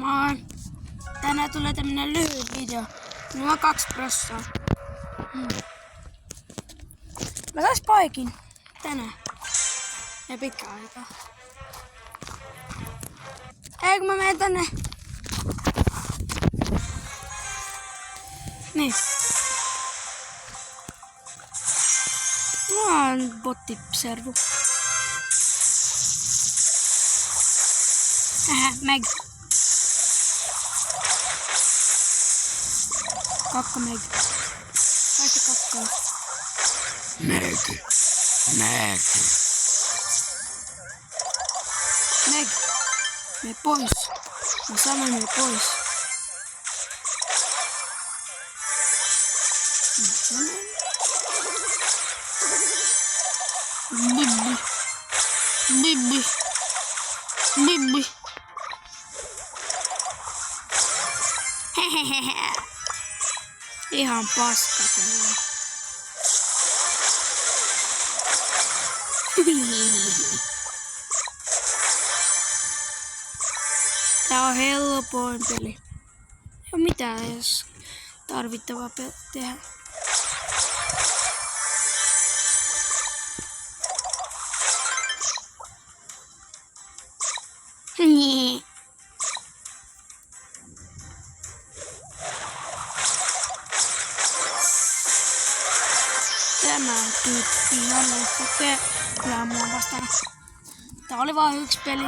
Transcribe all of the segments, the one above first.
Moi. Tänään tulee tämmönen lyhyt video. Minulla on 2 prossaa. Mä sais paikin tänään. Ja pitkä aikaa. Ei kun mä menen tänne. Niin. Mulla on bottiservu. Meg. Kakka Meg. Haista kakkaa. Meg. Meg. Meg. Mene pois. Mä sanoin mene pois. Bibbi. Bibbi. Bibbi. Hehehehe. Ihan paska tällä. Tää on helpoin peli. Ei oo mitään edes tarvittavaa tehdä. Niin. Tämä tyyppi haluaa pelaa mua vastaan. Tää oli vaan 1 peli.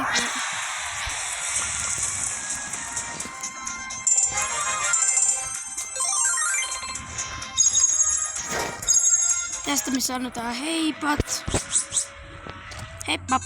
Tästä me sanotaan heipat. Heippa.